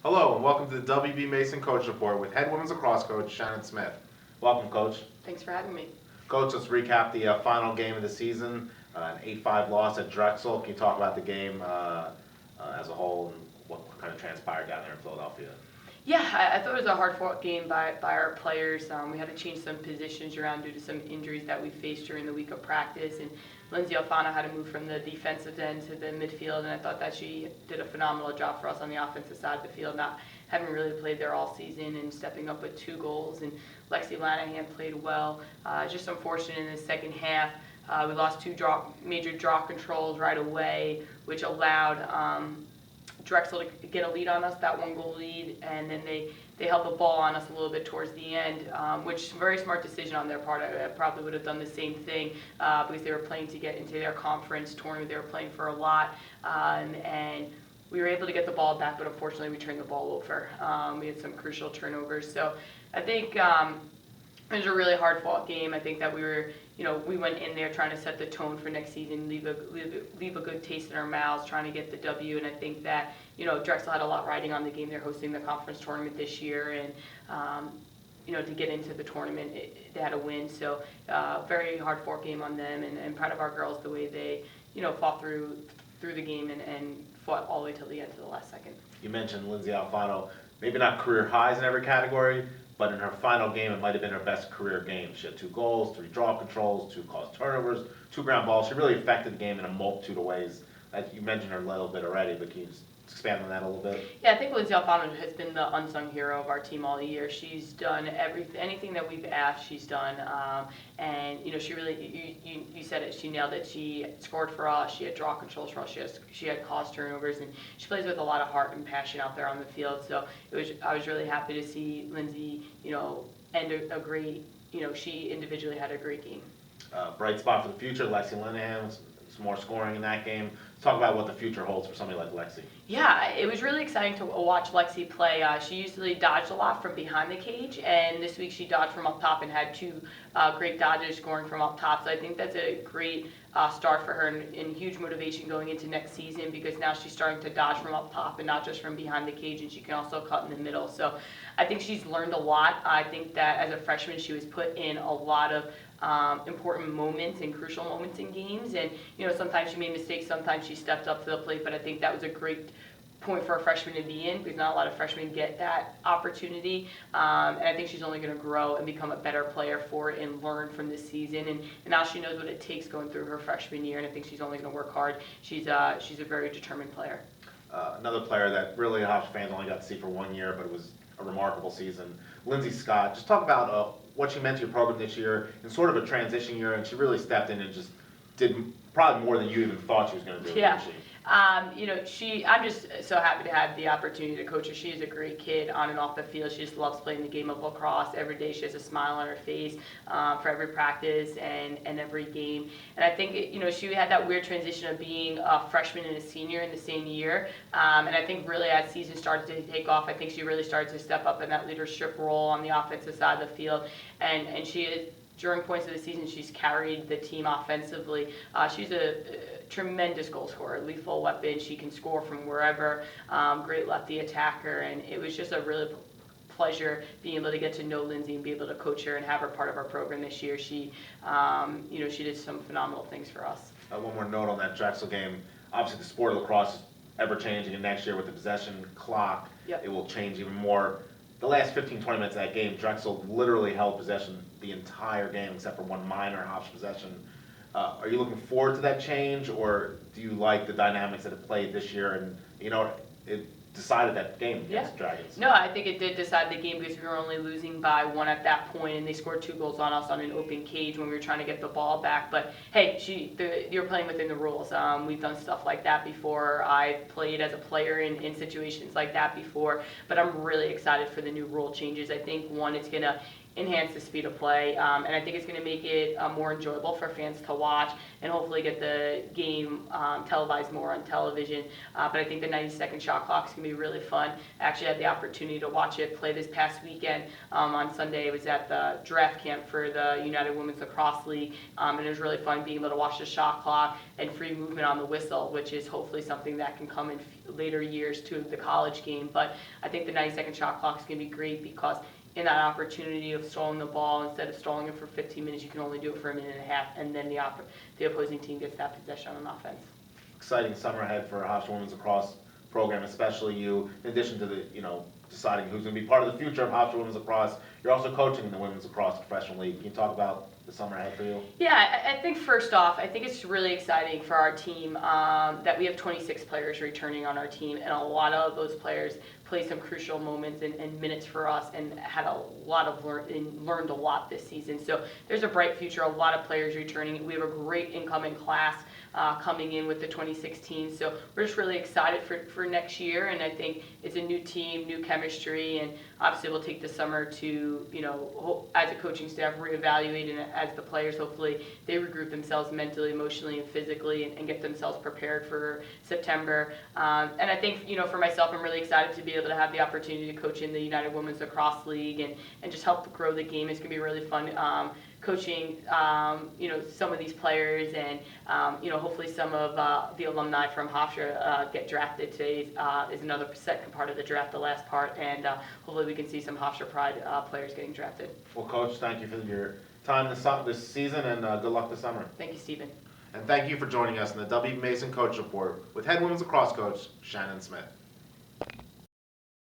Hello and welcome to the WB Mason Coach Report with head women's lacrosse coach Shannon Smith. Welcome, Coach. Thanks for having me. Coach, let's recap the final game of the season, an 8-5 loss at Drexel. Can you talk about the game as a whole and what kind of transpired down there in Philadelphia? Yeah, I thought it was a hard-fought game by our players. We had to change some positions around due to some injuries that we faced during the week of practice. And Lindsay Scott had to move from the defensive end to the midfield, and I thought that she did a phenomenal job for us on the offensive side of the field, not having really played there all season and stepping up with 2 goals. And Lexi Lanahan played well. Just unfortunate in the second half. We lost 2 major draw controls right away, which allowed Drexel to get a lead on us, that 1-goal lead, and then they held the ball on us a little bit towards the end, which very smart decision on their part. I probably would have done the same thing because they were playing to get into their conference tournament. They were playing for a lot, and we were able to get the ball back, but unfortunately we turned the ball over. We had some crucial turnovers, so I think it was a really hard-fought game. I think that we went in there trying to set the tone for next season, leave a good taste in our mouths, trying to get the W. And I think that Drexel had a lot riding on the game. They're hosting the conference tournament this year, and to get into the tournament, they had a win. So very hard-fought game on them, and proud of our girls the way they fought through the game and fought all the way till the end of the last second. You mentioned Lindsay Alfano, maybe not career highs in every category, but in her final game, it might have been her best career game. She had 2 goals, 3 draw controls, 2 caused turnovers, 2 ground balls. She really affected the game in a multitude of ways. You mentioned her a little bit already, but can you just expand on that a little bit? Yeah, I think Lindsay Alfano has been the unsung hero of our team all year. She's done anything that we've asked, she's done. And she really, you said it, she nailed it. She scored for us, she had draw controls for us, she had caused turnovers, and she plays with a lot of heart and passion out there on the field. So I was really happy to see Lindsay, end a great, she individually had a great game. Bright spot for the future, Lexi Linehan, some more scoring in that game. Let's talk about what the future holds for somebody like Lexi. Yeah, it was really exciting to watch Lexi play. She usually dodged a lot from behind the cage, and this week she dodged from up top and had 2 great dodges scoring from up top. So I think that's a great start for her and huge motivation going into next season, because now she's starting to dodge from up top and not just from behind the cage, and she can also cut in the middle. So I think she's learned a lot. I think that as a freshman she was put in a lot of important moments and crucial moments in games, and sometimes she made mistakes, sometimes she stepped up to the plate, but I think that was a great point for a freshman to be in, because not a lot of freshmen get that opportunity, and I think she's only going to grow and become a better player for it and learn from this season, and now she knows what it takes going through her freshman year, and I think she's only going to work hard. She's a very determined player. Another player that really Hofstra fans only got to see for 1 year, but it was a remarkable season, Lindsay Scott. Just talk about what she meant to your program this year in sort of a transition year, and she really stepped in and just did probably more than you even thought she was going to do. Yeah. I'm just so happy to have the opportunity to coach her. She is a great kid on and off the field. She just loves playing the game of lacrosse. Every day she has a smile on her face for every practice and every game. And I think she had that weird transition of being a freshman and a senior in the same year. And I think really as season started to take off, I think she really started to step up in that leadership role on the offensive side of the field. And she is, during points of the season, she's carried the team offensively. She's a tremendous goal scorer, lethal weapon. She can score from wherever, great lefty attacker, and it was just a really pleasure being able to get to know Lindsay and be able to coach her and have her part of our program this year. She, she did some phenomenal things for us. One more note on that Drexel game. Obviously, the sport of lacrosse is ever-changing, and next year with the possession clock, Yep. It will change even more. The last 15, 20 minutes of that game, Drexel literally held possession the entire game except for one minor Hofstra possession. Are you looking forward to that change, or do you like the dynamics that it played this year and it decided that game against the Dragons? No, I think it did decide the game because we were only losing by 1 at that point, and they scored 2 goals on us on an open cage when we were trying to get the ball back. But hey, you're playing within the rules. We've done stuff like that before. I've played as a player in situations like that before, but I'm really excited for the new rule changes. I think, one, it's going to enhance the speed of play. And I think it's going to make it more enjoyable for fans to watch and hopefully get the game televised more on television. But I think the 90-second shot clock is going to be really fun. I actually had the opportunity to watch it play this past weekend. On Sunday, I was at the draft camp for the United Women's Lacrosse League, and it was really fun being able to watch the shot clock and free movement on the whistle, which is hopefully something that can come in later years to the college game. But I think the 90-second shot clock is going to be great because in that opportunity of stalling the ball, instead of stalling it for 15 minutes, you can only do it for a minute and a half, and then the opposing team gets that possession on offense. Exciting summer ahead for Hofstra Women's Lacrosse program, especially you. In addition to the, deciding who's going to be part of the future of Hofstra Women's Lacrosse, you're also coaching in the Women's Lacrosse Professional League. Can you talk about the summer ahead for you? Yeah, I think first off, I think it's really exciting for our team that we have 26 players returning on our team, and a lot of those players played some crucial moments and minutes for us and had a lot of learned a lot this season. So there's a bright future, a lot of players returning. We have a great incoming class coming in with the 2016. So we're just really excited for next year, and I think it's a new team, new chemistry, and obviously we'll take the summer to, as a coaching staff, reevaluate, and as the players, hopefully they regroup themselves mentally, emotionally, and physically and get themselves prepared for September. And I think, for myself, I'm really excited to be able to have the opportunity to coach in the United Women's Lacrosse League and just help grow the game. It's going to be really fun coaching, some of these players and, hopefully some of the alumni from Hofstra get drafted. Today is another second part of the draft, the last part, and hopefully we can see some Hofstra Pride players getting drafted. Well, Coach, thank you for your time this season, and good luck this summer. Thank you, Stephen. And thank you for joining us in the W. Mason Coach Report with head women's lacrosse coach Shannon Smith.